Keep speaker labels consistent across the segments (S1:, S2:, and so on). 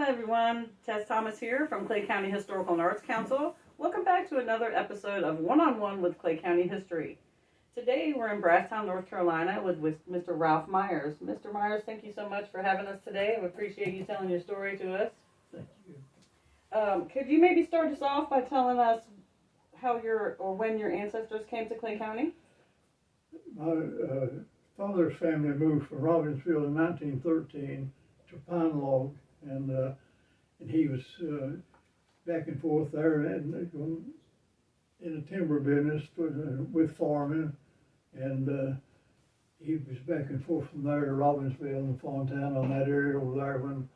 S1: Hi everyone, Tess Thomas here from Clay County Historical and Arts Council. Welcome back to another episode of One-on-One with Clay County History. Today we're in Brasstown, North Carolina with Mr. Ralph Myers. Mr. Myers, thank you so much for having us today. We appreciate you telling your story to us.
S2: Thank you.
S1: Could you maybe start us off by telling us how when your ancestors came to Clay County?
S2: My father's family moved from Robbinsville in 1913 to Pine Log, and he was back and forth there and in the timber business with farming, and he was back and forth from there to Robbinsville and Fontana on that area over there when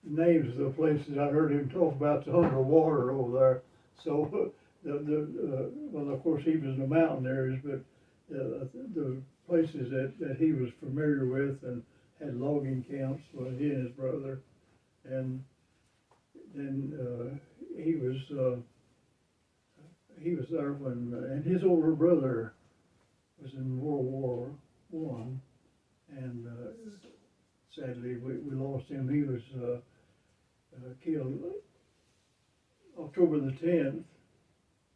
S2: names of the places I heard him talk about the underwater over there. So well, of course he was in the mountain areas, but the places that he was familiar with and had logging camps with he and his brother, and then he was there when and his older brother was in World War I, and sadly we lost him. He was killed October the 10th,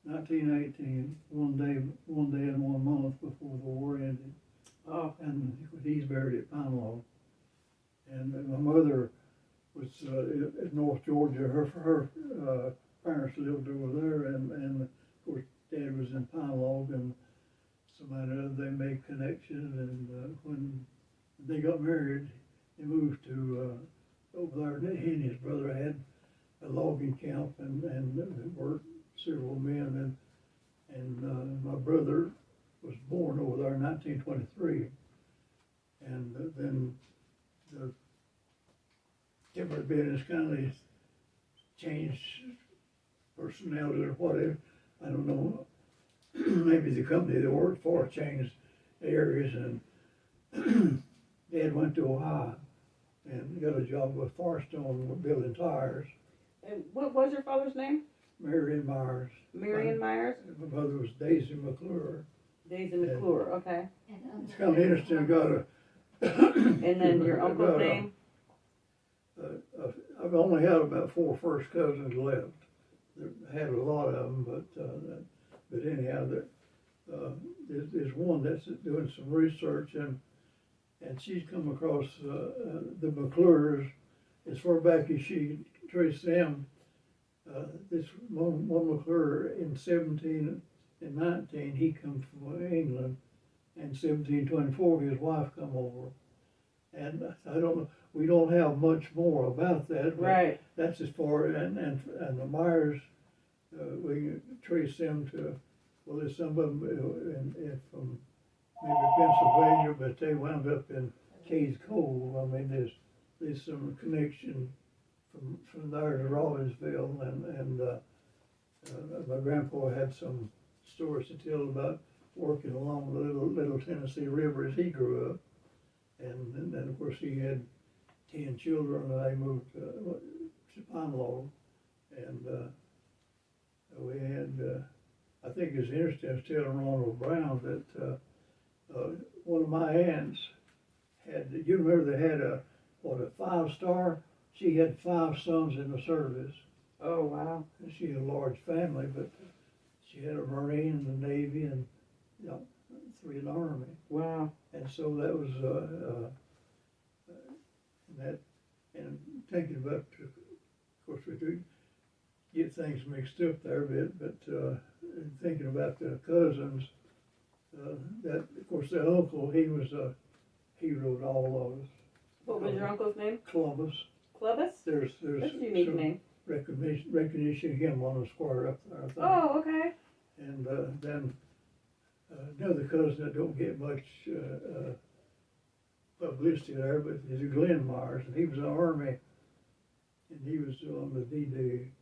S2: 1918, one day and 1 month before the war ended.
S1: Oh.
S2: And he's buried at Pine Log. And my mother was in North Georgia. Her parents lived over there, and of course Dad was in Pine Log, and somehow they made connections. And when they got married, they moved to over there. He and his brother had a logging camp, and there were several men, and my brother was born over there in 1923, and then the timber business kind of changed personality or whatever. I don't know. Maybe the company they worked for changed areas, and Dad went to Ohio and got a job with Firestone building tires.
S1: And what was your father's name?
S2: Marion Myers.
S1: Marion Myers?
S2: My mother was Daisy McClure.
S1: Daisy McClure, okay.
S2: It's kind of interesting. I got a.
S1: And then your uncle's name?
S2: I've only had about 4 first cousins left. I had a lot of them, but anyhow, there's one that's doing some research, and she's come across the McClures as far back as she traced them. This one McClure in 1719, he come from England, and 1724 his wife come over, and I don't know. We don't have much more about that.
S1: Right.
S2: That's as far, and the Myers, we trace them to, well, there's some of them from maybe Pennsylvania, but they wound up in Cades Cove. I mean, there's some connection from there to Robbinsville, and my grandpa had some stories to tell about working along the little Tennessee River as he grew up, and then of course he had 10 children, and they moved to Pine Log, and we had, I think it's interesting, I was telling Ronald Brown that one of my aunts had, you remember they had a 5-star? She had 5 sons in the service.
S1: Oh, wow.
S2: And she had a large family, but she had a Marine, the Navy, and 3 in the Army.
S1: Wow.
S2: And so that was, and thinking about, of course we do get things mixed up there a bit, but thinking about the cousins, that, of course, the uncle, he wrote all those.
S1: What was your uncle's name?
S2: Columbus.
S1: Clovis?
S2: There's
S1: That's a unique name.
S2: recognition of him on the square up there, I think.
S1: Oh, okay.
S2: And then another cousin that don't get much publicity there, but is Glenn Myers, and he was in the Army, and he was on the D-Day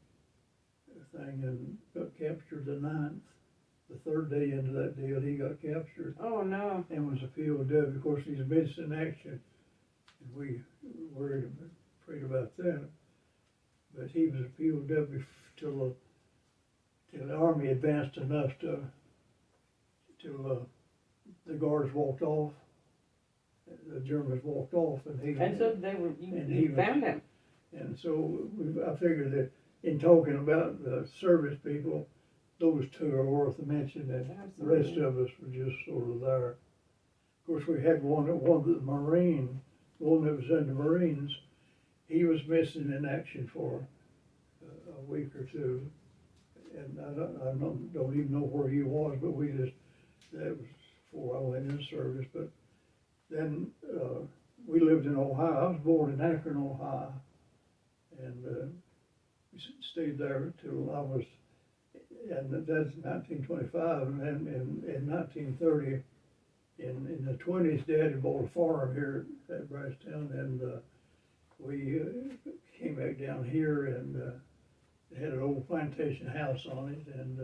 S2: thing and got captured the 9th. The 3rd day into that deal, he got captured.
S1: Oh, no.
S2: And was a POW. Of course, he's missed in action, and we were afraid about that. But he was a POW till the Army advanced enough till the guards walked off. The Germans walked off, and he.
S1: And so you found him.
S2: And so I figured that in talking about the service people, those two are worth a mention, and the rest of us were just sort of there. Of course, we had one that the Marine, one that was in the Marines. He was missing in action for a week or two, and I don't even know where he was, but that was before I went in service. But then we lived in Ohio. I was born in Akron, Ohio, and we stayed there till I was, and that's 1925, and then in 1930, in the 20s, Daddy bought a farm here at Brasstown, and we came back down here, and it had an old plantation house on it, and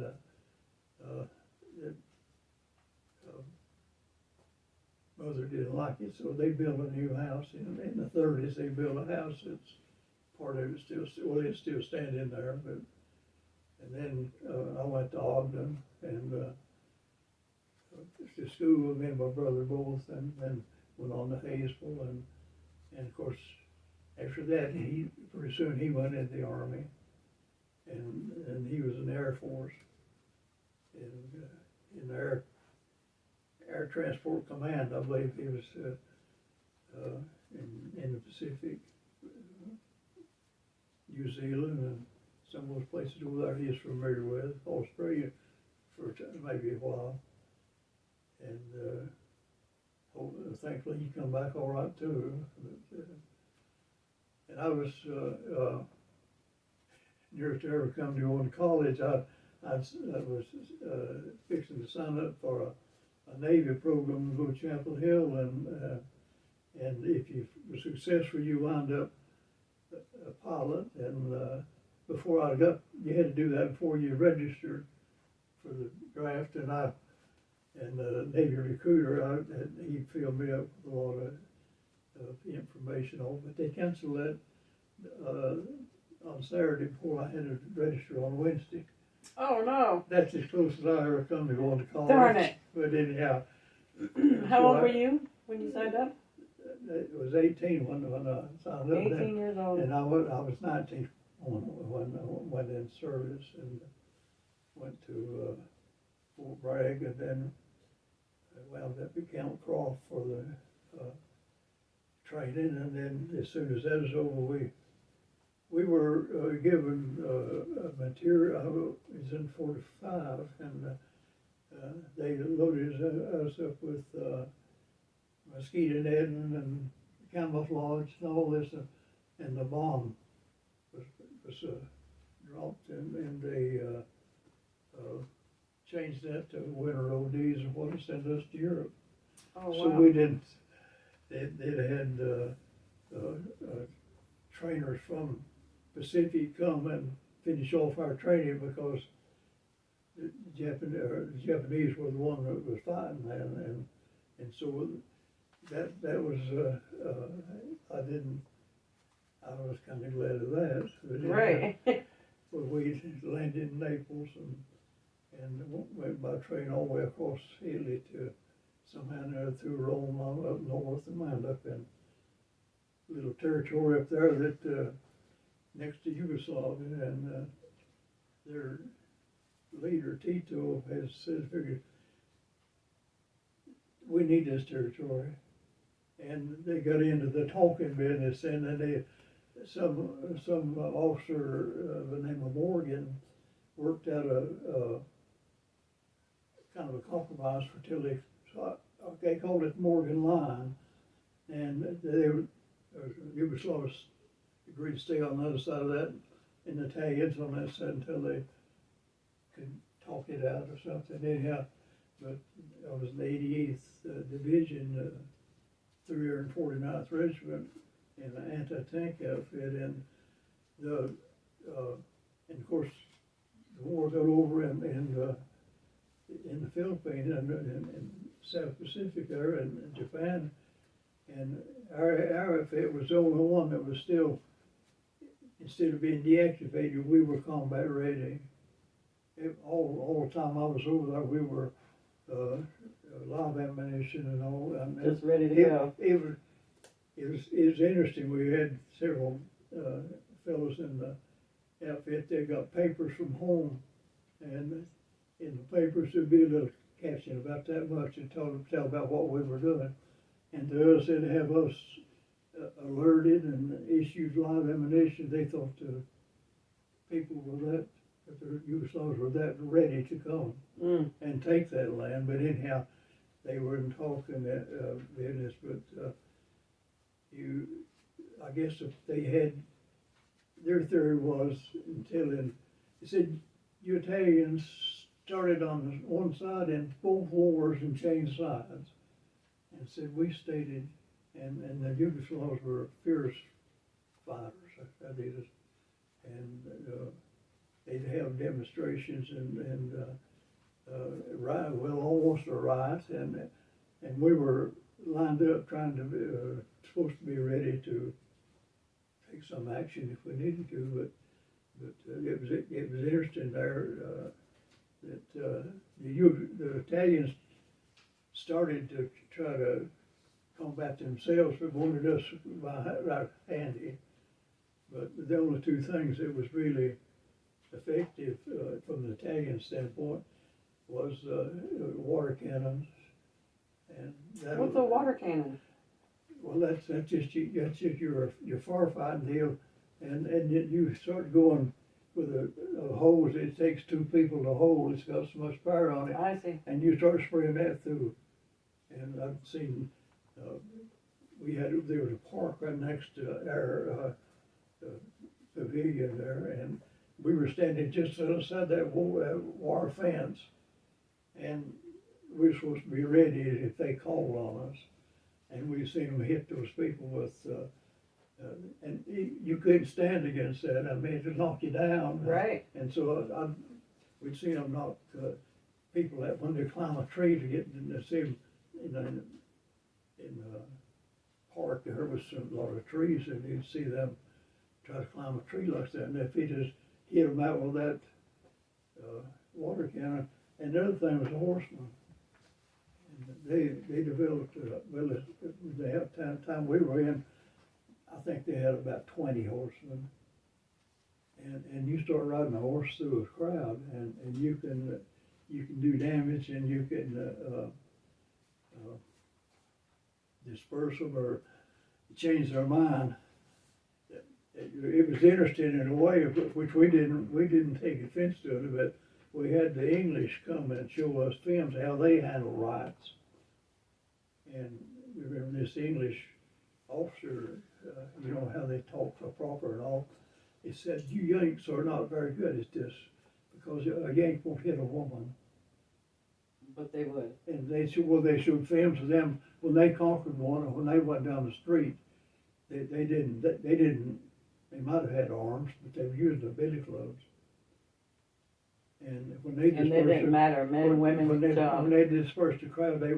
S2: Mother didn't like it, so they built a new house. In the 30s, they built a house that's part of it it's still standing there, but, and then I went to Ogden, and to school with me and my brother both, and then went on to Hayesville, and of course, after that, pretty soon he went into the Army, and he was in the Air Force, and in the Air Transport Command, I believe he was in the Pacific, New Zealand, and some of those places over there he is familiar with, Australia for maybe a while, and thankfully he come back all right too. But, and I was near to ever come to going to college. I was fixing to sign up for a Navy program to go to Chapel Hill, and if you were successful, you wound up a pilot. And before I got, you had to do that before you registered for the draft. And the Navy recruiter, he filled me up with a lot of information on, but they canceled that on Saturday before I had to register on Wednesday.
S1: Oh no!
S2: That's as close as I ever come to going to college.
S1: Darn it!
S2: But anyhow.
S1: How old were you when you signed up?
S2: It was 18 when I signed up.
S1: 18 years old.
S2: And I was 19 when I went in service, and went to Fort Bragg, and then I wound up at Camp Croft for the training, and then as soon as that was over, we were given material. I was in 45, and they loaded us up with mosquito netting and camouflage and all this, and the bomb was dropped, and they changed that to winter ODs and what, to send us to Europe.
S1: Oh, wow.
S2: So we didn't. They had trainers from Pacific come and finish off our training, because the Japanese were the one that was fighting, and so that was I was kind of glad of that.
S1: Right.
S2: But we landed in Naples and went by train all the way across Italy to somehow through Rome up north, and wound up in a little territory up there that next to Yugoslavia, and their leader Tito has said, "Figured we need this territory," and they got into the talking business, and then some officer of the name of Morgan worked out a kind of a compromise for till they called it Morgan Line, and Yugoslavians agreed to stay on the other side of that, and the Italians on that side until they could talk it out or something. Anyhow, but I was in the 88th Division, 349th Regiment, in an anti-tank outfit, and and of course the war got over in the Philippines and South Pacific there, and Japan, and our outfit was the only one that was still, instead of being deactivated, we were combat ready. All the time I was over there, we were live ammunition and all.
S1: Just ready to go.
S2: It was interesting. We had several fellows in the outfit, they got papers from home, and in the papers there'd be a little caption about that much and tell about what we were doing. And to us, it'd have us alerted and issued live ammunition. They thought the people were that the Yugoslavs were that ready to come and take that land. But anyhow, they weren't talking that business. But I guess if they had, their theory was they said you Italians started on one side in both wars and changed sides, and said we stated, and the Yugoslavs were fierce fighters, that is, and they'd have demonstrations and riot, well, almost a riot, and we were lined up trying to supposed to be ready to take some action if we needed to, but it was interesting there that the Italians started to try to combat themselves, but wanted us right handy. But the only two things that was really effective from the Italian standpoint was water cannons. And
S1: what's a water cannon?
S2: Well, that's just your firefighting deal, and you start going with a hose. It takes two people to hold. It's got so much power on it.
S1: I see.
S2: And you start spraying that through. And I've seen there was a park right next to our pavilion there, and we were standing just outside that wire fence, and we were supposed to be ready if they called on us. And we seen them hit those people with, and you couldn't stand against that. I mean, it'd knock you down.
S1: Right.
S2: And so we'd seen them knock people that when they climb a tree to get in the same, in the park, there was a lot of trees, and you'd see them try to climb a tree like that. And if he just hit them out with that water cannon, and the other thing was a horseman. They developed, well, the time we were in, I think they had about 20 horsemen. And you start riding a horse through a crowd, and you can do damage, and you can disperse them or change their mind. It was interesting in a way, which we didn't take offense to it, but we had the English come and show us films how they handle riots. And we remember this English officer, how they talk so proper and all. He said, "You Yanks are not very good at this, because a Yank won't hit a woman."
S1: But they would.
S2: And they showed films of them when they conquered one, or when they went down the street. They didn't. They might have had arms, but they were using their billy clubs. And when they
S1: didn't matter, men, women,
S2: when they dispersed the crowd, they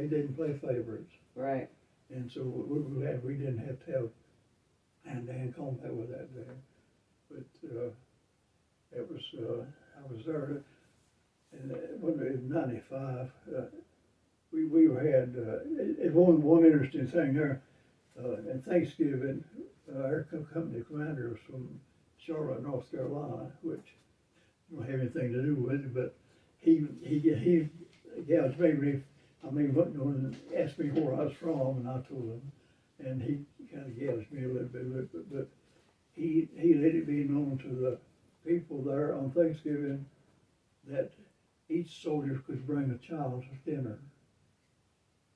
S2: didn't play favorites.
S1: Right.
S2: And so we didn't have to have hand-to-hand combat with that there. But it was I was there, and when it was 95, we had one interesting thing there. At Thanksgiving, our company commander was from Charlotte, North Carolina, which don't have anything to do with it, but he gouged me. I mean, when he asked me where I was from, and I told him, and he kind of gouged me a little bit, but he let it be known to the people there on Thanksgiving that each soldier could bring a child to dinner.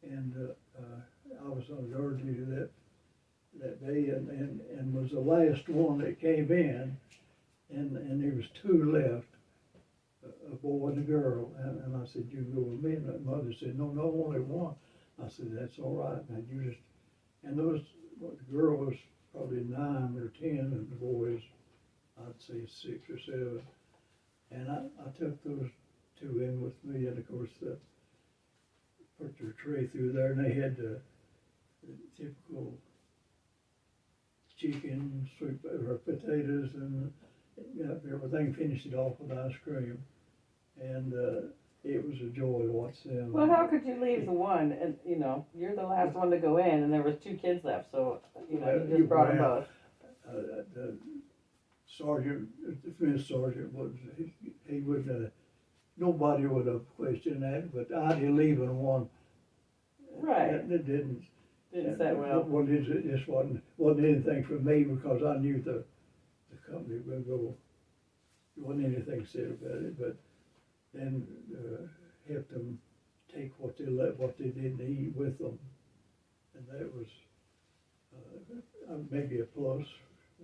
S2: And I was on guard duty that day, and was the last one that came in, and there was two left, a boy and a girl, and I said, "You go with me." And the mother said, "No, only one." I said, "That's all right." And the girl was probably 9 or 10, and the boys, I'd say 6 or 7. And I took those two in with me, and of course, put their tray through there, and they had the typical chicken, sweet or potatoes, and everything. Finished it off with ice cream, and it was a joy to watch them.
S1: Well, how could you leave the one, and you're the last one to go in, and there was 2 kids left, so you just brought them both.
S2: The sergeant, the defense sergeant, he would, nobody would have questioned that, but the idea of leaving one,
S1: Right.
S2: It didn't
S1: set well.
S2: Well, it just wasn't anything for me because I knew the company would go. There wasn't anything said about it, but then help them take what they didn't eat with them, and that was maybe a plus.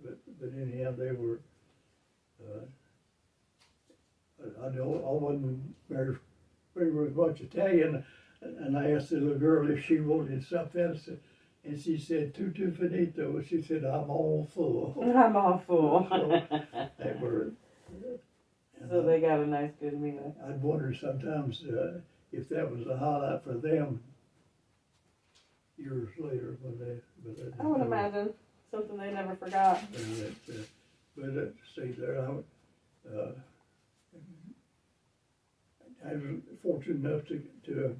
S2: But anyhow, they were. I wasn't very much Italian, and I asked the little girl if she wanted something else, and she said "tutto finito." She said, "I'm all full."
S1: I'm all full.
S2: So they were.
S1: So they got a nice, good meal.
S2: I'd wonder sometimes if that was a highlight for them years later when they.
S1: I would imagine something they never forgot.
S2: But stay there. I was fortunate enough to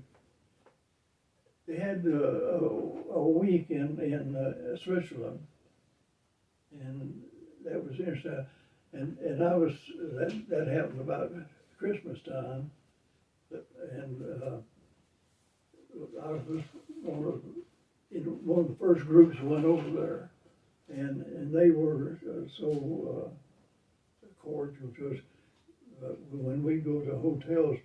S2: they had a week in Switzerland, and that was interesting. And I was that happened about Christmas time, and I was one of the first groups went over there, and they were so cordial to us. When we go to hotels,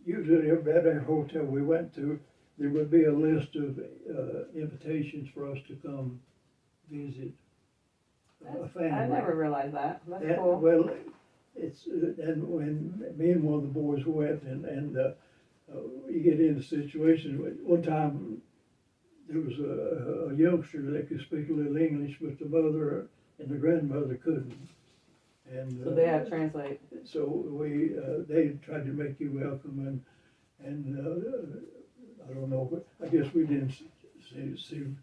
S2: usually at every hotel we went to, there would be a list of invitations for us to come visit a family.
S1: I never realized that. That's cool.
S2: Well, it's and when me and one of the boys went, and you get into situations. One time there was a youngster that could speak a little English, but the mother and the grandmother couldn't. And
S1: so they had to translate.
S2: So they tried to make you welcome, and I don't know, but I guess we didn't see.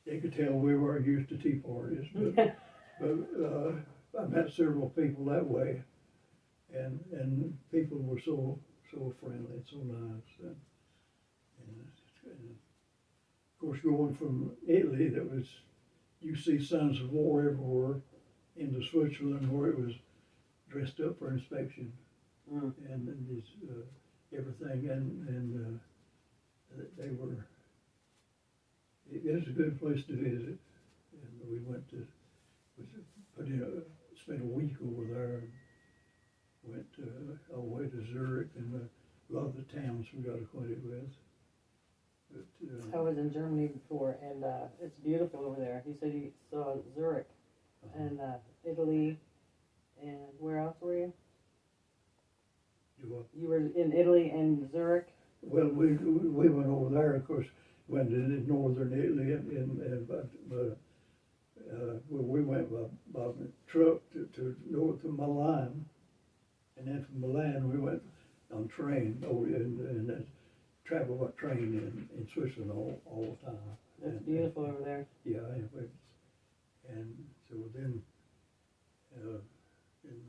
S2: They could tell we weren't used to tea parties, but I met several people that way, and people were so friendly and so nice, and of course going from Italy, you see signs of war everywhere, into Switzerland where it was dressed up for inspection, and this everything, and they were. It was a good place to visit, and we went to. Spent a week over there, and went all the way to Zurich and a lot of the towns we got acquainted with. But,
S1: I was in Germany before, and it's beautiful over there. You said you saw Zurich and Italy, and where else were you? You were in Italy and Zurich?
S2: Well, we went over there, of course, went to northern Italy, we went by truck to north of Milan, and then from Milan we went on train over and traveled by train in Switzerland all the time.
S1: It's beautiful over there.
S2: Yeah, and so then in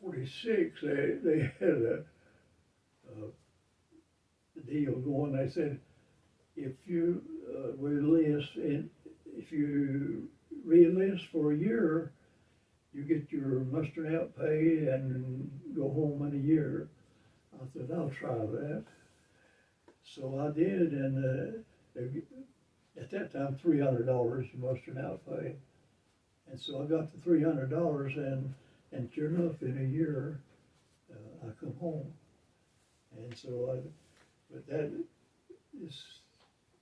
S2: '46 they had a deal going. They said if you if you re-enlist for a year, you get your muster out pay and go home in a year. I said, I'll try that. So I did, and at that time, $300 muster out pay. And so I got the $300, and sure enough, in a year, I come home. And so but that is,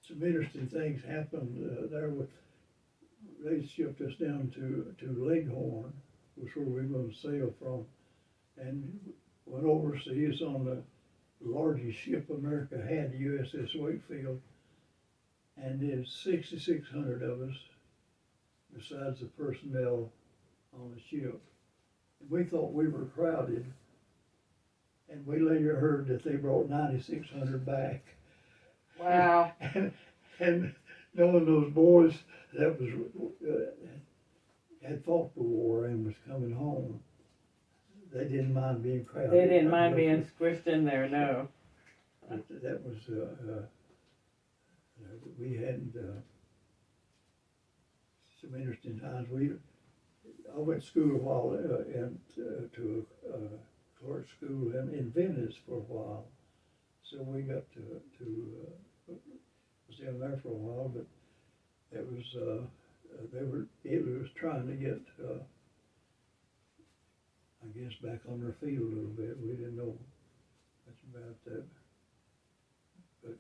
S2: some interesting things happened there with. They shipped us down to Leghorn, which is where we were going to sail from, and went overseas on the largest ship America had, the USS Wakefield, and there's 6,600 of us, besides the personnel on the ship. And we thought we were crowded, and we later heard that they brought 9,600 back.
S1: Wow.
S2: and knowing those boys that had fought the war and was coming home, they didn't mind being crowded.
S1: They didn't mind being squished in there, no.
S2: That was, we had some interesting times. I went to school a while to a clerk school in Venice for a while. So we got was down there for a while, but it was, it was trying to get, I guess, back on their feet a little bit. We didn't know much about that. But,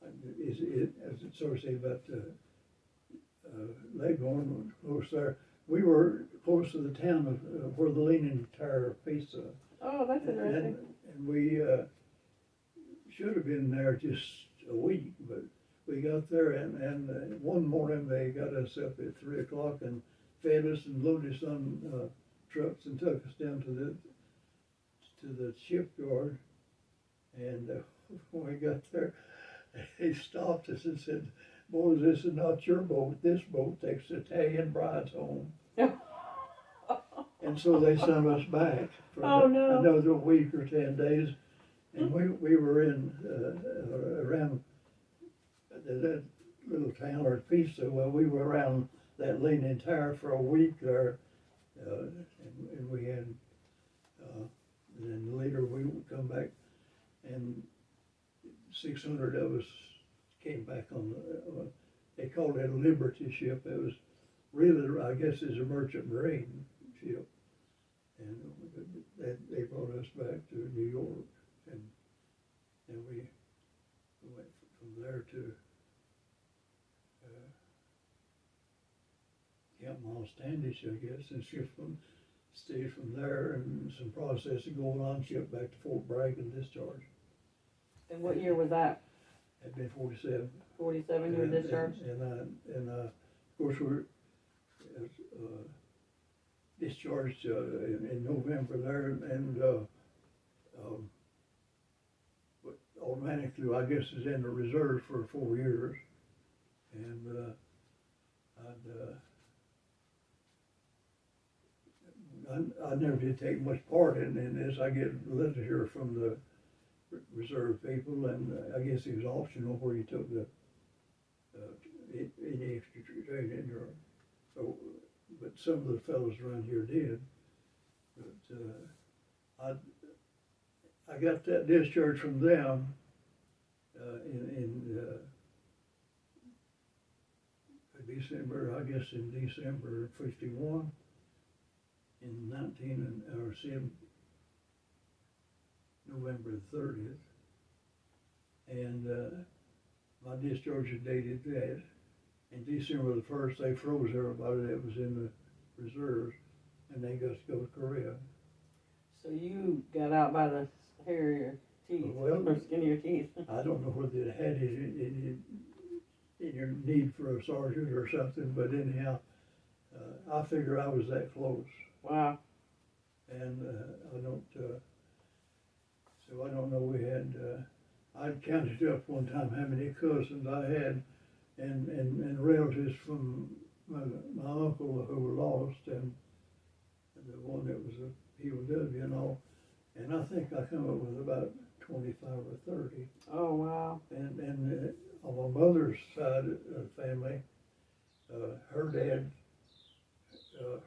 S2: as it sort of say about Leghorn, close there, we were close to the town of where the Leaning Tower Pizza.
S1: Oh, that's interesting.
S2: And we should have been there just a week, but we got there and one morning they got us up at 3 o'clock and fed us and loaded us on trucks and took us down to the shipyard. And when we got there, he stopped us and said, "Boys, this is not your boat. This boat takes Italian brides home." And so they sent us back for another week or 10 days. And we were in around that little town or Pisa. Well, we were around that Leaning Tower for a week there, and we had. And then later we would come back, and 600 of us came back on they called it a Liberty ship. It was really, I guess, is a merchant marine ship, and they brought us back to New York, and we went from there to Camp Miles Standish, I guess, and stayed from there, and some processing going on, shipped back to Fort Bragg and discharged.
S1: And what year was that?
S2: Had been 47.
S1: 47, you were discharged?
S2: And of course, we were discharged in November there, and but automatically, I guess, is in the reserve for 4 years. And I never did take much part in this. I get letters here from the reserve people, and I guess it was optional where you took the any extra training, but some of the fellows around here did. But I got that discharge from them in December, I guess in December of 51. In November 30th, and my discharge is dated that. And December 1st, they froze everybody that was in the reserves, and they got to go to Korea.
S1: So you got out by the hair of your teeth, or skin of your teeth.
S2: I don't know whether it had in your need for a sergeant or something, but anyhow, I figure I was that close.
S1: Wow.
S2: And I don't know, we had, I counted up one time how many cousins I had, and relatives from my uncle who lost, and the one that was a POW and all, and I think I come up with about 25 or 30.
S1: Oh, wow.
S2: And on my mother's side of the family, her dad,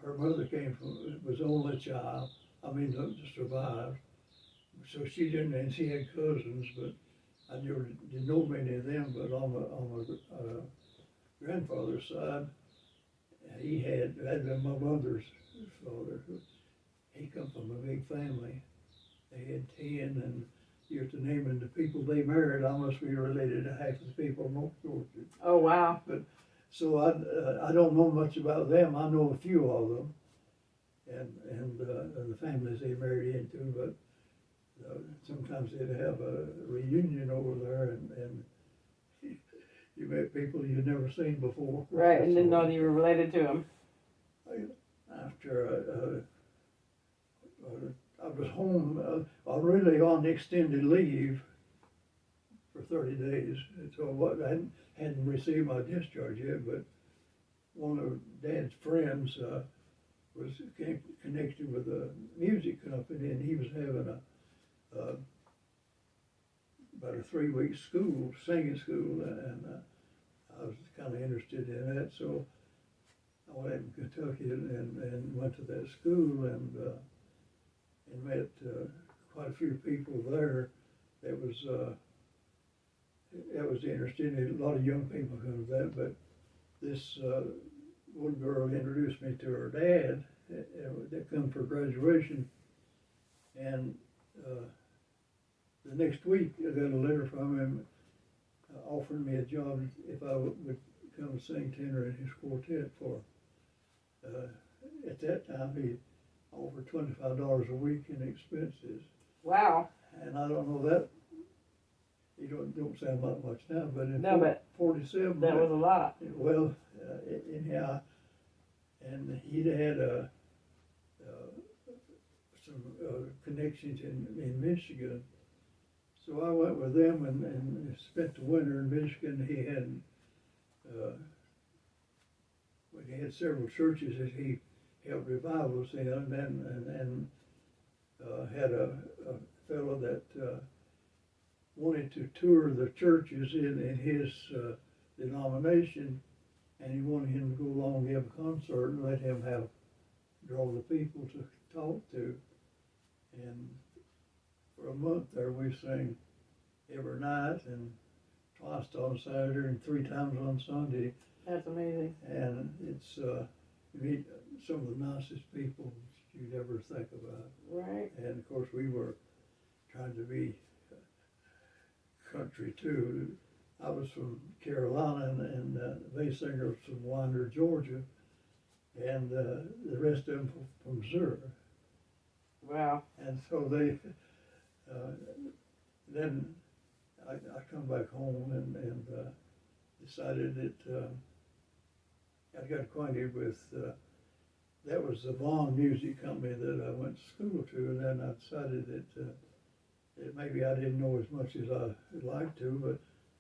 S2: her mother was only child, survived. So she didn't, and she had cousins, but I never didn't know many of them. But on my grandfather's side, he had been my mother's father. He come from a big family. They had 10, and you have to name the people they married. I must be related to half of the people in North Georgia.
S1: Oh, wow.
S2: But so I don't know much about them. I know a few of them, and the families they married into. But sometimes they'd have a reunion over there, and you met people you'd never seen before.
S1: Right, and didn't know that you were related to them.
S2: After I was home, I really on extended leave for 30 days. So I hadn't received my discharge yet, but one of Dad's friends was connected with a music company, and he was having about a 3-week school, singing school, and I was kind of interested in that, so I went to Kentucky and went to that school and met quite a few people there that was interested in it. A lot of young people come to that, but this one girl introduced me to her dad that come for graduation, and the next week I got a letter from him offering me a job if I would come sing tenor in his quartet for. At that time, he offered $25 a week in expenses.
S1: Wow.
S2: And I don't know that. You don't sound like much now, but in
S1: but
S2: 47,
S1: that was a lot.
S2: Well, anyhow, and he'd had some connections in Michigan. So I went with them and spent the winter in Michigan. He had several churches that he held revivals in, and had a fellow that wanted to tour the churches in his denomination, and he wanted him to go along and give a concert and let him draw the people to talk to. And for a month there, we sang every night and twice on Saturday and 3 times on Sunday.
S1: That's amazing.
S2: And it's you meet some of the nicest people you'd ever think about.
S1: Right.
S2: And of course, we were trying to be country too. I was from Carolina, and they singer was from Winder, Georgia, and the rest of them from Missouri.
S1: Wow.
S2: And so they, then I come back home and decided that I got acquainted with, that was the Vaughn Music Company that I went to school to, and then I decided that maybe I didn't know as much as I would like to, but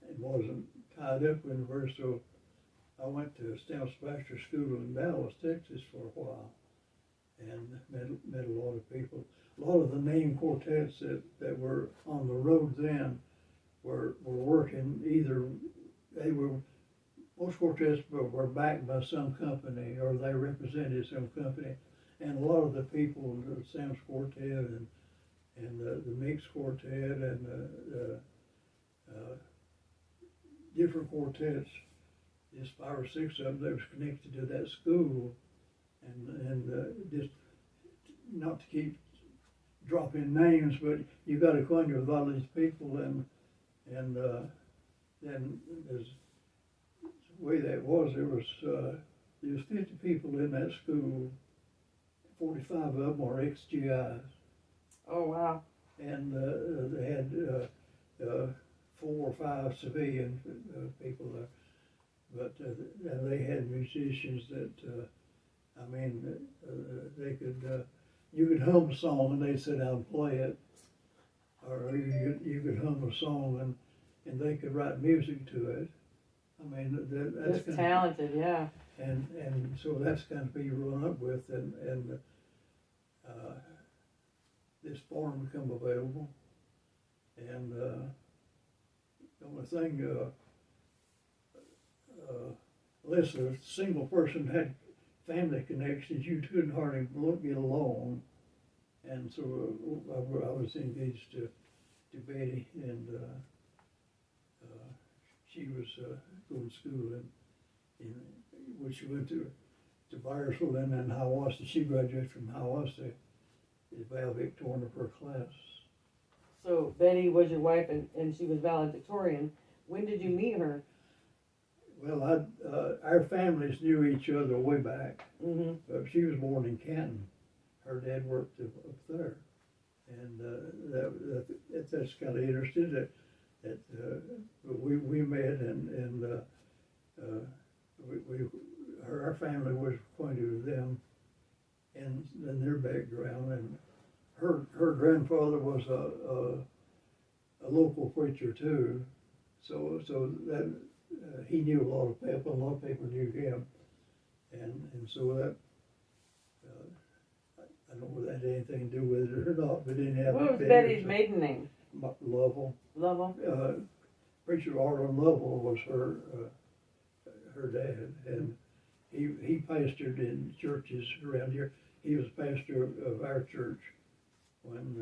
S2: it wasn't tied up in the verse, so I went to Stamps Baptist School in Dallas, Texas for a while, and met a lot of people. A lot of the name quartets that were on the road then were working either, most quartets were backed by some company, or they represented some company, and a lot of the people, the Sam's Quartet and the Mix Quartet and different quartets, just 5 or 6 of them, they was connected to that school, and just not to keep dropping names, but you got acquainted with all these people, and then there's the way that was. There was 50 people in that school. 45 of them were ex-GIs.
S1: Oh wow.
S2: And they had 4 or 5 civilian people there, but they had musicians that they could. You could hum a song and they'd sit down and play it, or you could hum a song and they could write music to it. I mean, that's
S1: just talented, yeah.
S2: And so that's kind of be run up with, and this farm become available, and the only thing, unless a single person had family connections, you couldn't hardly get along, and so I was engaged to Betty, and she was going to school when she went to Byersville and then Hiawassee. She graduated from Hiawassee, is valedictorian of her class.
S1: So Betty was your wife, and she was valedictorian. When did you meet her?
S2: Well, our families knew each other way back.
S1: Mm-hmm.
S2: But she was born in Canton. Her dad worked up there, and that's kind of interesting. That we met, and our family was acquainted with them and their background, and her grandfather was a local preacher too, so that he knew a lot of people, and a lot of people knew him, and so that I don't know whether that had anything to do with it or not, but anyhow.
S1: What was Betty's maiden name?
S2: Lovell.
S1: Lovell?
S2: Preacher Arlen Lovell was her dad, and he pastored in churches around here. He was pastor of our church when,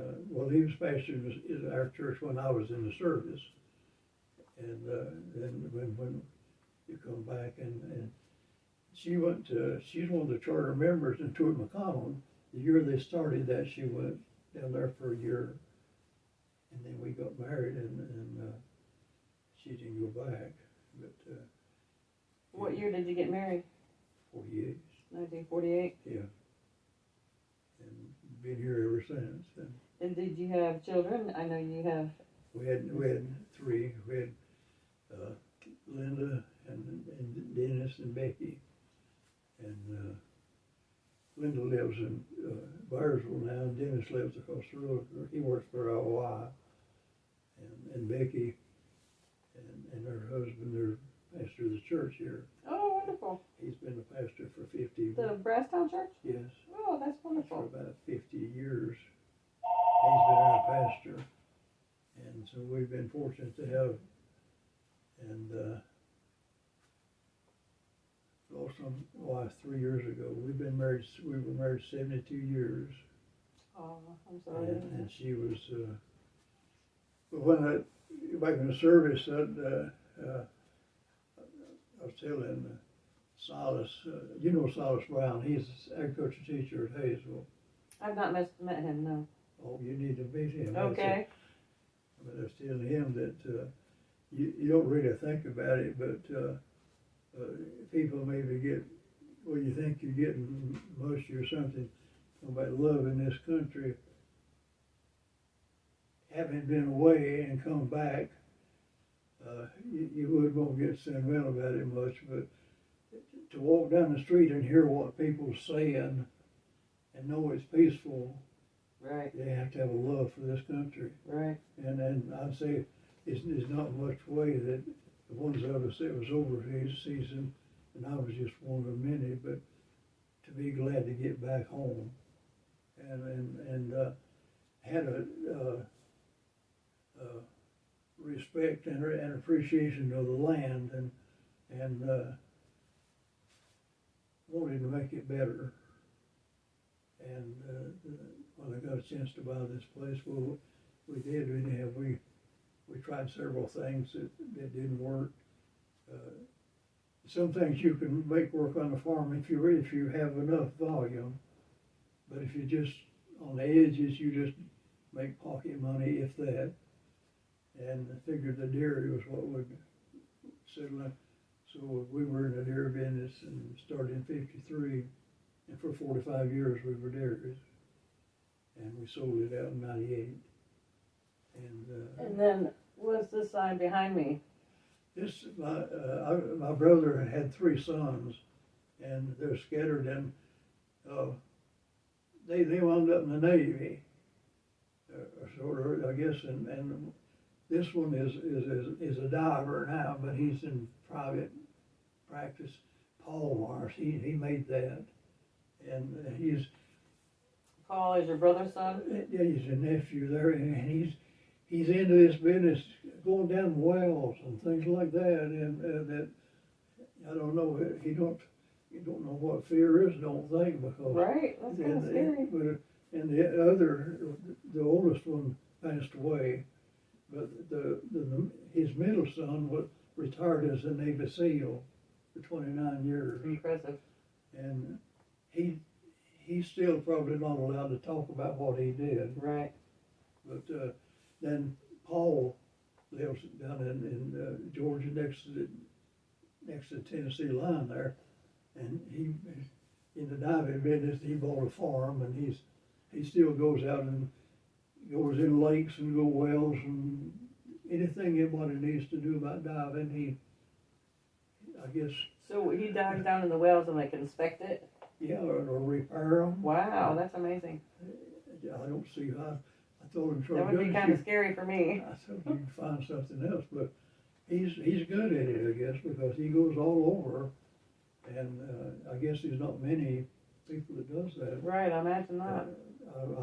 S2: he was pastor in our church when I was in the service. And then when you come back, and she's one of the charter members in Tourt McConnell. The year they started that, she went down there for a year, and then we got married, and she didn't go back. But
S1: what year did you get married?
S2: 48.
S1: 1948.
S2: Yeah. And been here ever since.
S1: And did you have children? I know you have.
S2: We had 3. We had Linda and Dennis and Becky, and Linda lives in Byersville now, and Dennis lives across the road. He works for ROI, and Becky and her husband are pastor of the church here.
S1: Oh, wonderful.
S2: He's been a pastor for 50.
S1: The Brasstown Church?
S2: Yes.
S1: Oh, that's wonderful.
S2: For about 50 years. He's been our pastor. And so we've been fortunate to have, and lost my wife 3 years ago. We were married 72 years.
S1: Oh, I'm sorry.
S2: And she was, but when back in the service, I was telling Silas, you know Silas Brown, he's an agriculture teacher at Hayesville.
S1: I've not met him, no.
S2: Oh, you need to meet him.
S1: Okay.
S2: But I was telling him that you don't really think about it, but people maybe get, you think you're getting mushy or something about love in this country. Having been away and come back, you won't get sentimental about it much, but to walk down the street and hear what people are saying and know it's peaceful,
S1: right?
S2: They have to have a love for this country,
S1: right?
S2: And I'd say there's not much way that the ones of us that was over his season, and I was just one of many, but to be glad to get back home, and had a respect and appreciation of the land, and wanted to make it better. And when I got a chance to buy this place, well, we did. We tried several things that didn't work. Some things you can make work on a farm if you have enough volume, but if you just on the edges, you just make pocket money, if that. And I figured the dairy was what would settle in. So we were in the dairy business and started in '53, and for 45 years we were dairies, and we sold it out in '98. And
S1: then what's this sign behind me?
S2: This my brother had 3 sons, and they're scattered, and they wound up in the Navy, sort of, I guess, and this one is a diver now, but he's in private practice. Paul Myers, he made that, and
S1: Paul is your brother's son?
S2: Yeah, he's a nephew there, and he's into this business, going down wells and things like that, and that I don't know. You don't know what fear is. Don't think, because
S1: right. That's kind of scary.
S2: And the oldest one passed away, but his middle son was retired as a Navy SEAL for 29 years.
S1: Impressive.
S2: And he's still probably not allowed to talk about what he did.
S1: Right.
S2: But then Paul lives down in Georgia, next to the Tennessee line there, and he, in the diving business, he bought a farm, and he still goes out and goes in lakes and go wells and anything anybody needs to do about diving. I guess. So
S1: he dives down in the wells and inspect it.
S2: Yeah, or repair them.
S1: Wow, that's amazing.
S2: I don't see how. I told him
S1: that would be kind of scary for me.
S2: I said you can find something else, but he's good at it, I guess, because he goes all over, and I guess there's not many people that does that.
S1: Right, I imagine that.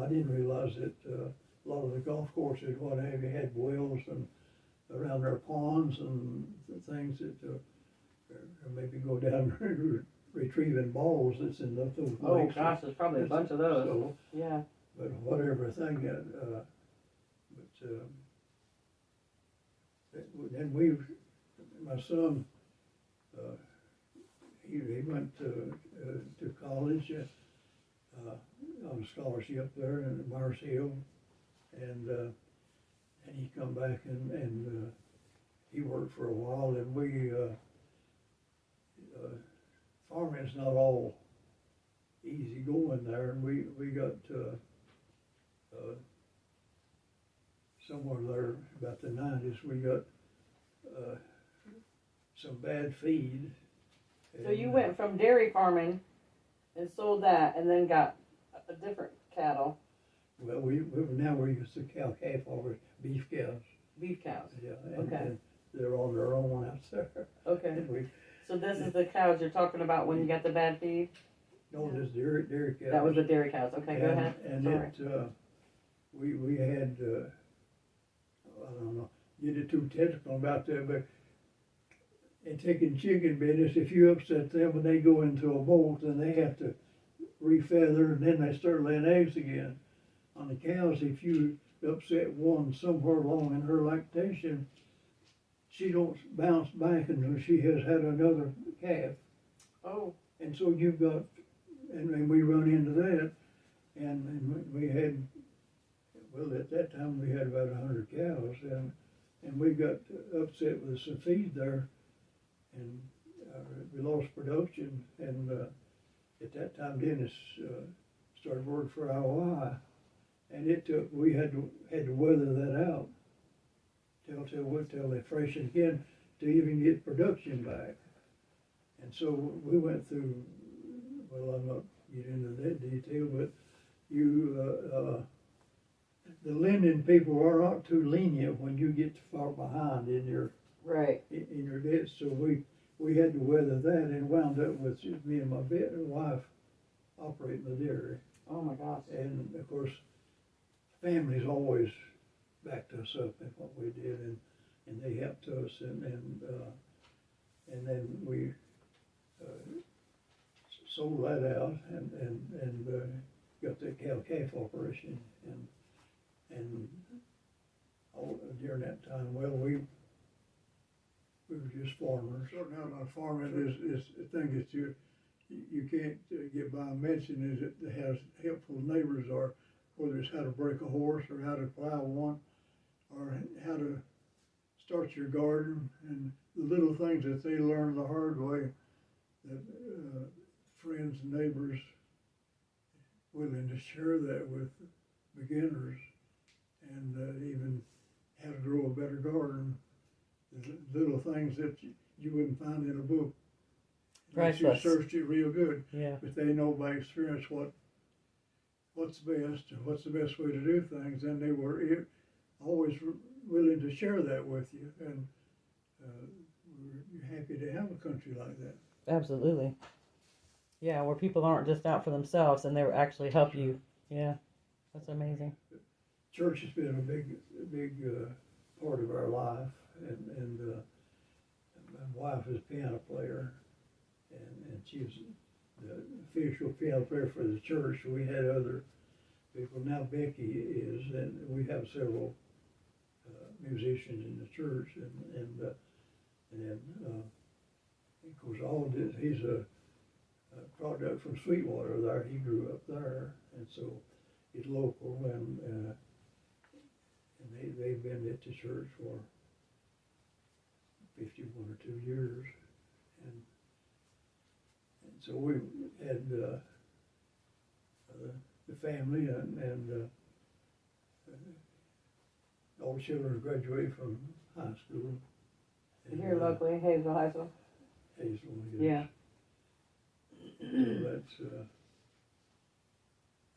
S2: I didn't realize that a lot of the golf courses, what have you, had wells and around their ponds and things that or maybe go down retrieving balls that's in those lakes.
S1: Oh gosh, there's probably a bunch of those.
S2: So,
S1: Yeah.
S2: but whatever thing, then my son, he went to college on a scholarship there in Myers Hill, and he come back and he worked for a while, and we farming's not all easy going there, and we got somewhere there about the 90s, we got some bad feed.
S1: So you went from dairy farming and sold that, and then got a different cattle.
S2: Well, now we're used to calf over beef cows.
S1: Beef cows.
S2: Yeah,
S1: Okay.
S2: and they're on their own out there.
S1: Okay.
S2: And
S1: So this is the cows you're talking about when you got the bad feed?
S2: no, just dairy cows.
S1: That was the dairy cows. Okay, go ahead.
S2: And
S1: Sorry.
S2: we had I don't know, get too technical about that, but in taking chicken business, if you upset them and they go into a bolt, then they have to refeather, and then they start laying eggs again. On the cows, if you upset one somewhere along in her lactation, she don't bounce back until she has had another calf.
S1: Oh.
S2: And so you've got, and we run into that, and we had, well, at that time we had about 100 cows, and we got upset with some feed there, and we lost production, and at that time Dennis started working for IOI, and we had to weather that out till they freshened again to even get production back. And so we went through, well, I'm not getting into that detail, but the lending people are not too lenient when you get too far behind in your
S1: Right.
S2: in your debt. So we had to weather that, and wound up with just me and my wife operating the dairy.
S1: Oh my gosh.
S2: And of course, families always backed us up in what we did, and they helped us, and then we sold that out and got the calf operation, and all during that time, well, we were just farmers. Starting out on farming is a thing that you can't get by mentioning, is it has helpful neighbors are, whether it's how to break a horse or how to plow one or how to start your garden, and the little things that they learn the hard way, that friends and neighbors willing to share that with beginners, and even how to grow a better garden. The little things that you wouldn't find in a book. Unless you searched it real good.
S1: Yeah.
S2: But they know by experience what's best and what's the best way to do things, and they were always willing to share that with you, and we're happy to have a country like that.
S1: Absolutely. Yeah, where people aren't just out for themselves and they actually help you. Yeah, that's amazing.
S2: Church has been a big part of our life, and my wife is a piano player, and she was the official piano player for the church. We had other people. Now Becky is, and we have several musicians in the church, and then of course all this, he's a product from Sweetwater there. He grew up there, and so he's local, and they've been at the church for 51 or 2 years, and so we had the family, and all the children graduated from high school. And,
S1: Here locally, Hayesville High School.
S2: Hayesville, yes.
S1: Yeah.
S2: So that's,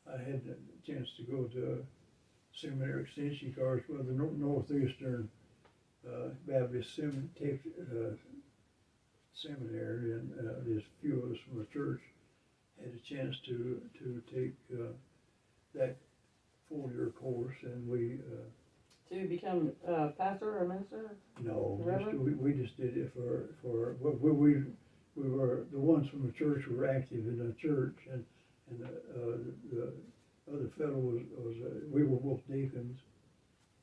S2: I had the chance to go to seminary extension course with the Northeastern Baptist Seminary, and there's a few of us from the church had a chance to take that 4-year course, and we
S1: To become a pastor or minister?
S2: no,
S1: Reverend?
S2: we just did it for we were the ones from the church who were active in the church, and the other fellow was we were both deacons,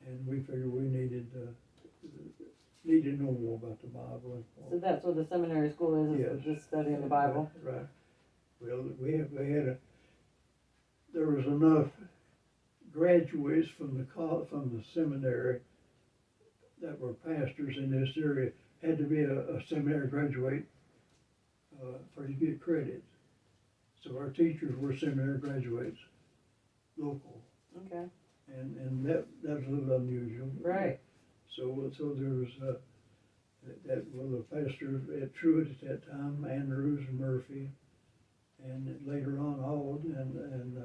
S2: and we figured we needed to know more about the Bible.
S1: So that's what the seminary school is,
S2: Yes.
S1: just studying the Bible?
S2: Right. Well, there was enough graduates from the seminary that were pastors in this area, had to be a seminary graduate for you to get credit. So our teachers were seminary graduates, local,
S1: Okay,
S2: and that was a little unusual.
S1: right.
S2: So there was the pastor at Truett at that time, Andrews and Murphy, and later on Auld, and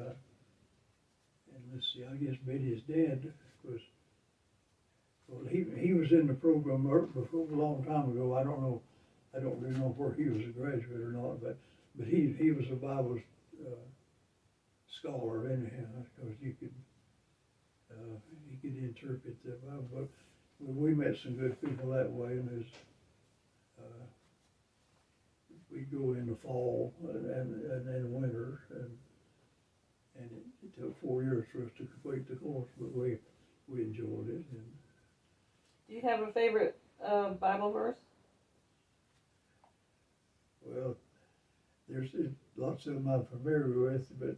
S2: let's see, I guess Betty's dad was. Well, he was in the program before a long time ago. I don't really know where he was a graduate or not, but he was a Bible scholar anyhow, because he could interpret the Bible. But we met some good people that way, and we go in the fall and then winter, and it took 4 years for us to complete the course, but we enjoyed it. And
S1: Do you have a favorite Bible verse?
S2: well, there's lots of them I'm familiar with, but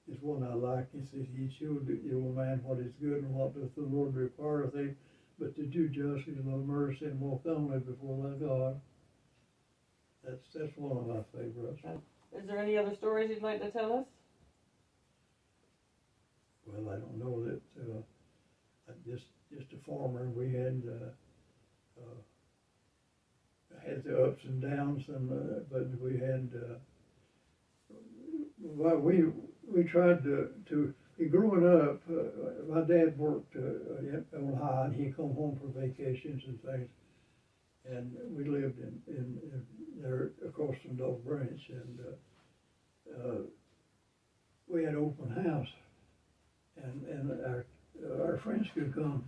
S2: there's one I like. It says, "He showed the old man what is good and what doth the Lord require of thee, but to do justly, love mercy, and walk humbly before thy God." That's one of my favorites.
S1: Is there any other stories you'd like to tell us?
S2: Well, I don't know that. Just a farmer. We had the ups and downs, but we had. Well, we tried to growing up. My dad worked on high, and he'd come home for vacations and things. And we lived in there across from Little Branch, and we had open house, and our friends could come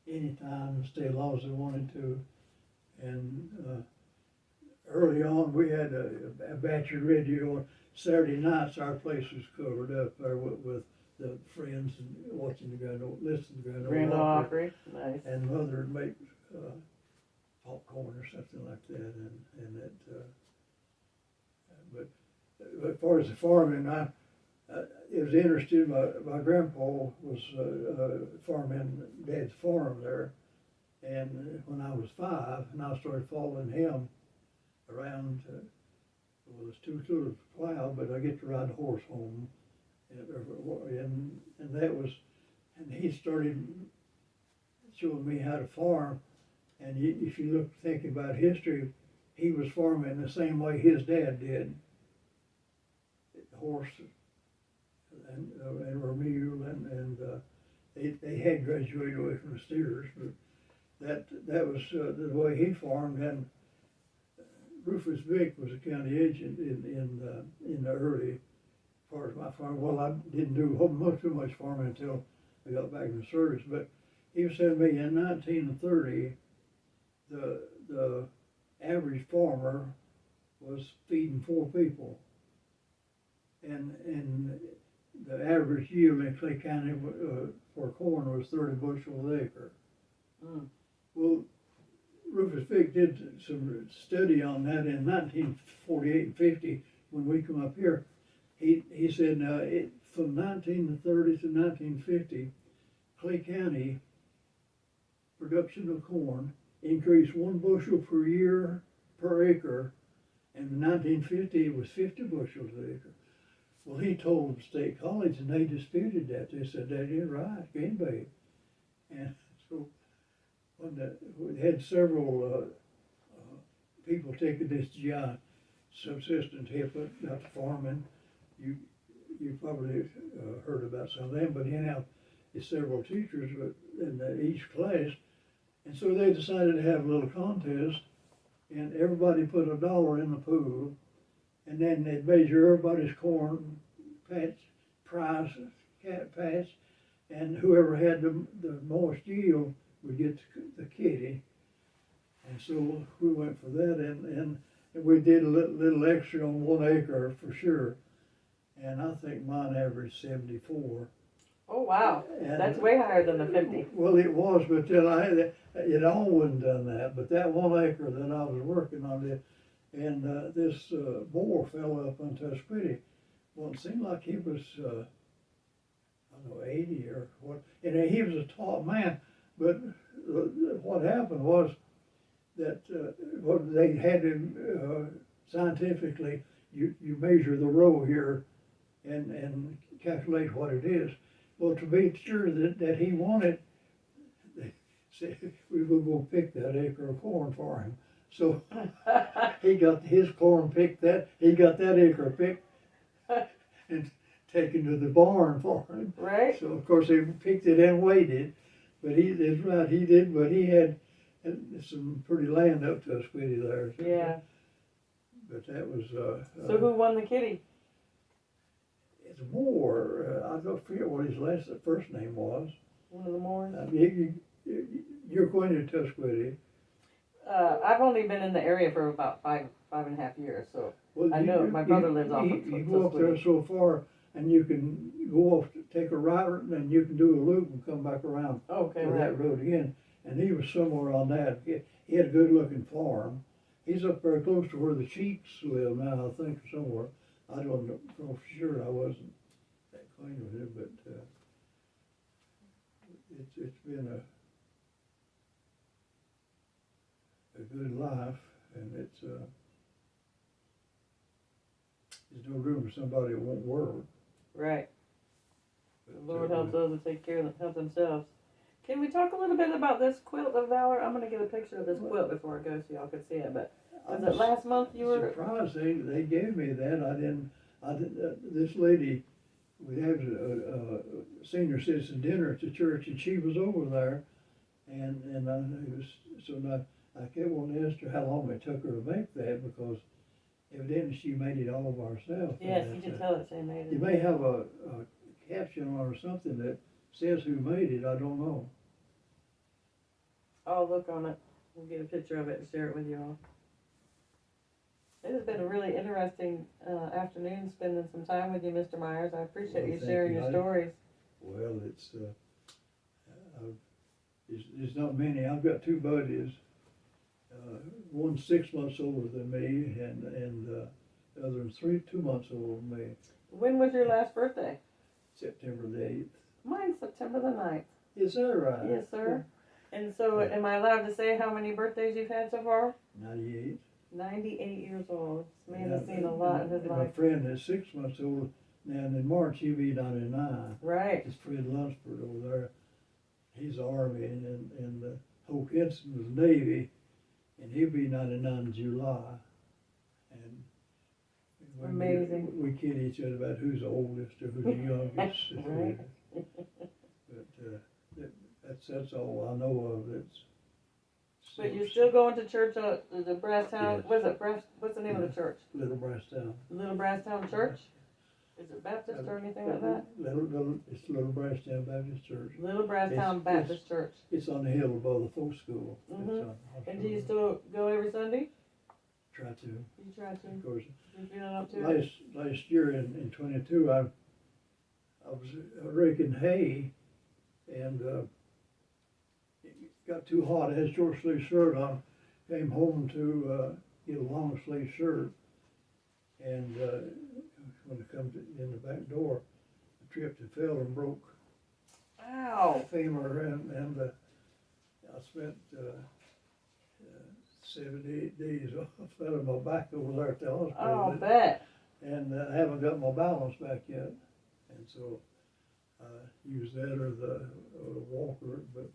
S2: anytime and stay as long as they wanted to. And early on, we had a battery radio. Saturday nights, our place was covered up there with the friends and watching the listening to the
S1: Grand Ole Opry, nice.
S2: And Mother would make popcorn or something like that, and that. But as far as the farming, it was interesting. My grandpa was farming Dad's farm there, and when I was 5, and I started following him around. Well, it's too little to plow, but I get to ride the horse home, and that was, and he started showing me how to farm. And if you think about history, he was farming the same way his dad did. Horse and or mule, and they had graduated away from the steers, but that was the way he farmed. And Rufus Vick was a county agent in the early part of my farm. Well, I didn't do too much farming until I got back in the service, but he was telling me in 1930, the average farmer was feeding 4 people, and the average yield in Clay County for corn was 30 bushels an acre.
S1: Mm.
S2: Well, Rufus Vick did some study on that in 1948 and 50 when we come up here. He said from 1930 to 1950, Clay County production of corn increased 1 bushel per year per acre, and in 1950 it was 50 bushels an acre. Well, he told the state college, and they disputed that. They said that ain't right, game bait. And so we had several people taking this GI subsistence help out farming. You probably heard about some of them, but anyhow, it's several teachers in each class. And so they decided to have a little contest, and everybody put $1 in the pool, and then they'd measure everybody's corn patch, cat patch, and whoever had the most yield would get the kitty. And so we went for that, and we did a little extra on 1 acre for sure. And I think mine averaged 74.
S1: Oh, wow.
S2: And
S1: That's way higher than the 50.
S2: Well, it was, but then it all wouldn't done that. But that 1 acre that I was working on it, and this boar fell up on Tusquity. Well, it seemed like he was, I don't know, 80 or what. And he was a tall man. But what happened was that what they had to scientifically, you measure the row here and calculate what it is. Well, to be sure that he wanted, they said we were going to pick that acre of corn for him. So he got his corn picked, he got that acre picked and taken to the barn for him.
S1: Right.
S2: So of course they picked it and waited, but that's right, he did, but he had some pretty land up to Tusquity there. So,
S1: yeah.
S2: But that was.
S1: So who won the kitty?
S2: It's Moore. I don't forget what his first name was.
S1: One of the Moors?
S2: You're going to Tusquity.
S1: I've only been in the area for about five and a half years, so
S2: Well,
S1: I know my brother lives off of
S2: You go up there so far, and you can go off, take a right, and you can do a loop and come back around
S1: okay,
S2: to
S1: right.
S2: that road again. And he was somewhere on that. He had a good-looking farm. He's up very close to where the Cheeks live now, I think, somewhere. I don't know for sure. I wasn't that acquainted with it, but it's been a good life, and there's no room for somebody that won't work.
S1: Right.
S2: But,
S1: The Lord helps those that take care of help themselves. Can we talk a little bit about this quilt of valor? I'm going to get a picture of this quilt before I go so y'all can see it. But was it last month you were
S2: surprised they gave me that? I didn't. This lady, we had a senior citizen dinner at the church, and she was over there, and it was so now I kept wanting to ask her how long it took her to make that, because evidently she made it all by herself.
S1: Yes, you can tell that she made it.
S2: You may have a caption on or something that says who made it. I don't know.
S1: I'll look on it. We'll get a picture of it and share it with you all. It has been a really interesting afternoon spending some time with you, Mr. Myers. I appreciate you sharing your stories.
S2: Well, there's not many. I've got two buddies. One's 6 months older than me, and the other one's 2 months older than me.
S1: When was your last birthday?
S2: September the 8th.
S1: Mine's September the 9th.
S2: Is that right?
S1: Yes, sir. And so, am I allowed to say how many birthdays you've had so far?
S2: 98.
S1: 98 years old. This man has seen a lot in his life.
S2: My friend is 6 months old now, and in March he'll be 99.
S1: Right.
S2: His friend Lunsford over there, he's Army, and Hoke Henson was Navy, and he'll be 99 in July. And
S1: amazing.
S2: We kid each other about who's the oldest or who's the youngest.
S1: Right.
S2: But that's all I know of.
S1: But you're still going to church at the Brasstown,
S2: Yes.
S1: What's the name of the church?
S2: Little Brasstown.
S1: Little Brasstown Church? Is it Baptist or anything like that?
S2: It's Little Brasstown Baptist Church.
S1: Little Brasstown Baptist Church.
S2: It's on the hill above the folk school.
S1: And do you still go every Sunday?
S2: Try to.
S1: You try to?
S2: Of course.
S1: You feeling up to it?
S2: Last year in 22, I was raking hay, and it got too hot. I had a short sleeve shirt on. Came home to get a long sleeve shirt, and when I come in the back door, I tripped and fell and broke
S1: Wow.
S2: femur, and I spent 7 to 8 days off out of my back over there at the hospital.
S1: Oh, I bet.
S2: And I haven't got my balance back yet, and so I use that or the walker, but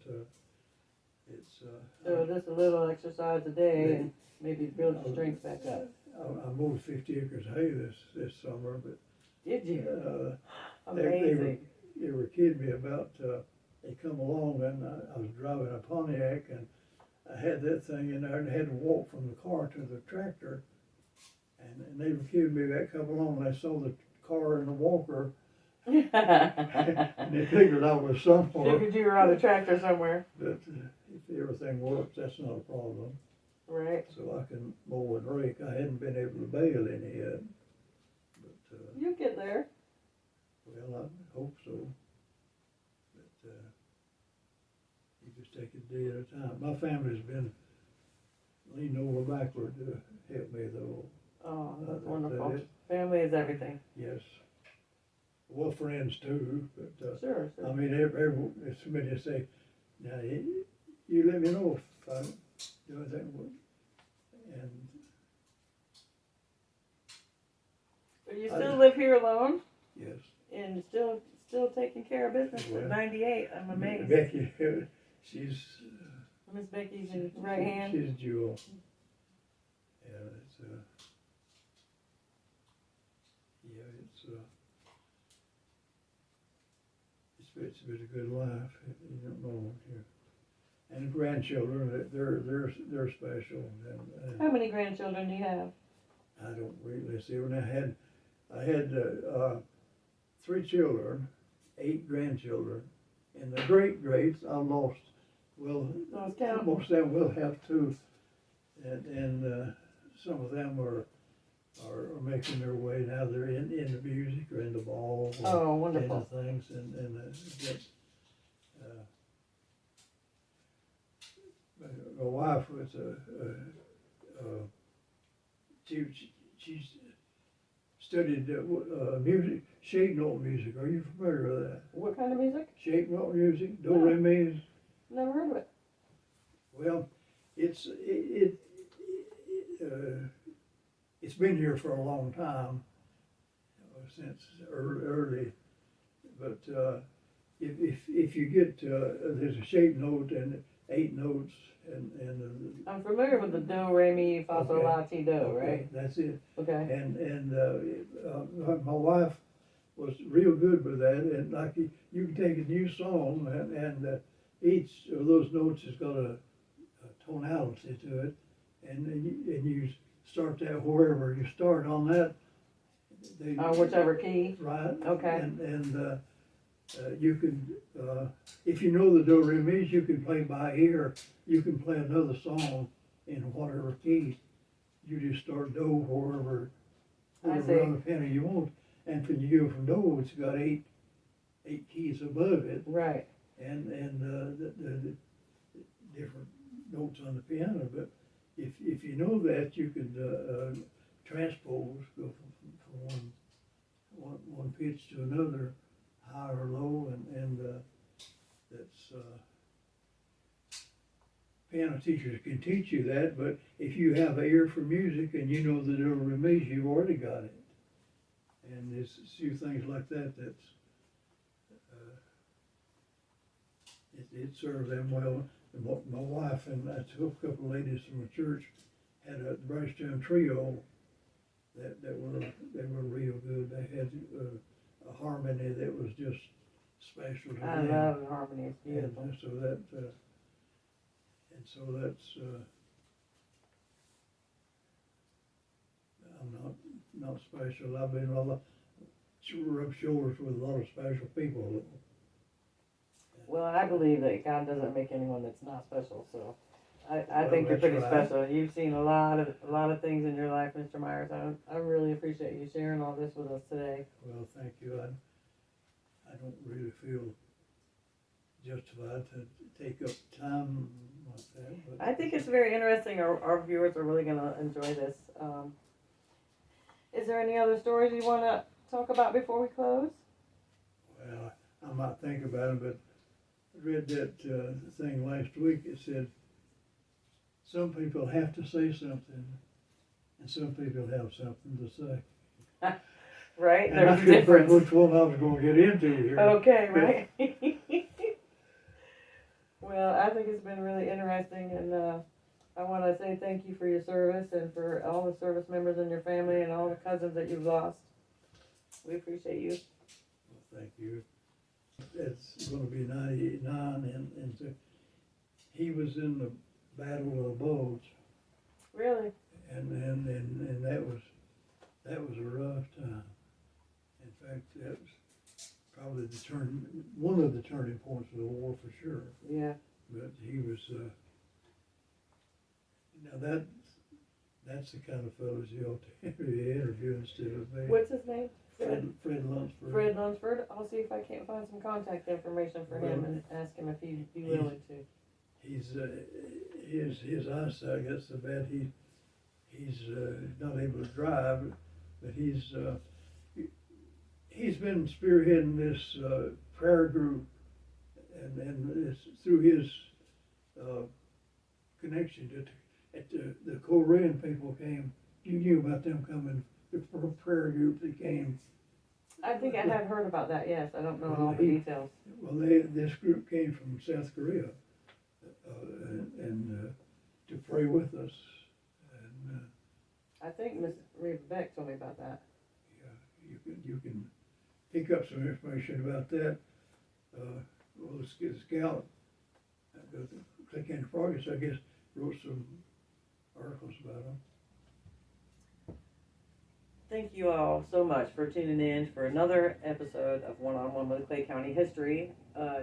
S2: it's.
S1: So just a little exercise a day and maybe build your strength back up.
S2: I mowed 50 acres of hay this summer, but
S1: Did you?
S2: Amazing.
S1: Amazing.
S2: They were kidding me about, they come along, and I was driving a Pontiac, and I had that thing in there, and I had to walk from the car to the tractor, And they accused me of that couple on when I saw the car and the walker,
S1: Figured
S2: and they figured I was somewhere.
S1: you were on a tractor somewhere.
S2: But if everything works, that's not a problem.
S1: Right.
S2: So I can mow and rake. I hadn't been able to bale any yet. But,
S1: You get there.
S2: well, I hope so. But you just take it a day at a time. My family's been leaning over backward to help me, though.
S1: Oh, that's wonderful. Family is everything.
S2: Yes. Well, friends too, but
S1: Sure.
S2: I mean, if somebody say, now you let me know if I do anything, and
S1: So you still live here alone
S2: yes.
S1: and still taking care of business at 98. I'm amazed.
S2: Becky, she's
S1: Miss Becky's in right hand.
S2: She's a jewel. Yeah, it's been a good life. You don't know here. And the grandchildren, they're special. And
S1: How many grandchildren do you have?
S2: I don't really see. When I had 3 children, 8 grandchildren, and the greats I lost. Well, most of them will have 2, and some of them are making their way now. They're in the music or in the ball.
S1: Oh, wonderful.
S2: And things, and my wife was she's studied music, shape note music. Are you familiar with that?
S1: What kind of music?
S2: Shape note music, do re mi.
S1: Never heard of it.
S2: Well, it's been here for a long time, since early. But if you get there's a shape note and 8 notes and
S1: I'm familiar with the do, re, mi, fa, sol, la, ti, do,
S2: okay,
S1: right?
S2: that's it.
S1: Okay.
S2: And my wife was real good with that, and like you can take a new song and each of those notes has got a tonality to it, and you start that wherever you start on that.
S1: Whichever key.
S2: Right.
S1: Okay.
S2: And you can, if you know the do re mi's, you can play by ear. You can play another song in whatever key. You just start do wherever on the piano you want, and when you go from do, it's got 8 keys above it.
S1: Right.
S2: And the different notes on the piano. But if you know that, you can transpose, go from one pitch to another, high or low, and that's piano teachers can teach you that. But if you have an ear for music and you know the do re mi's, you've already got it. And there's a few things like that that's it served them well. My wife and a couple of ladies from the church had a Brasstown trio that were real good. They had a harmony that was just special to them.
S1: I love the harmony. It's beautiful.
S2: And so that's I'm not special. I've been rubbed shoulders with a lot of special people.
S1: Well, I believe that God doesn't make anyone that's not special, so I think you're pretty special. You've seen a lot of things in your life, Mr. Myers. I really appreciate you sharing all this with us today.
S2: Well, thank you. I don't really feel justified to take up time like that. But
S1: I think it's very interesting. Our viewers are really going to enjoy this. Is there any other stories you want to talk about before we close?
S2: Well, I might think about it, but I read that thing last week. It said some people have to say something, and some people have something to say.
S1: Right?
S2: And
S1: There's
S2: I
S1: a
S2: couldn't
S1: difference.
S2: think which one I was going to get into here.
S1: Okay, right? Well, I think it's been really interesting, and I want to say thank you for your service and for all the service members in your family and all the cousins that you've lost. We appreciate you.
S2: Well, thank you. It's going to be 99, and so he was in the Battle of the Bulge.
S1: Really?
S2: And that was that was a rough time. In fact, that was probably one of the turning points of the war for sure.
S1: Yeah.
S2: But he was, now that's the kind of fellows you ought to interview instead of me.
S1: What's his name?
S2: Fred Lunsford.
S1: Fred Lunsford. I'll see if I can't find some contact information for him and ask him if he'd be willing to.
S2: He's his eyesight got so bad he's not able to drive, but he's been spearheading this prayer group, and it's through his connection to the Korean people came. You knew about them coming. The prayer group that came.
S1: I think I have heard about that. Yes, I don't know all the details.
S2: Well, this group came from South Korea, and to pray with us, and
S1: I think Miss Reba Beck told me about that.
S2: yeah, you can pick up some information about that. Well, let's get a scout. Clay County Progress, I guess, wrote some articles about them.
S1: Thank you all so much for tuning in for another episode of One on One with Clay County History.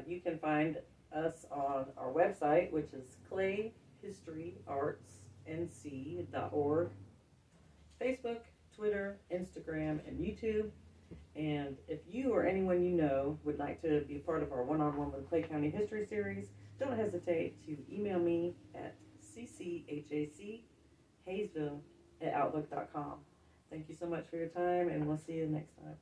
S1: You can find us on our website, which is clayhistoryartsnc.org, Facebook, Twitter, Instagram, and YouTube. And if you or anyone you know would like to be part of our One on One with Clay County History series, don't hesitate to email me at cchacHayesville@outlook.com. Thank you so much for your time, and we'll see you next time.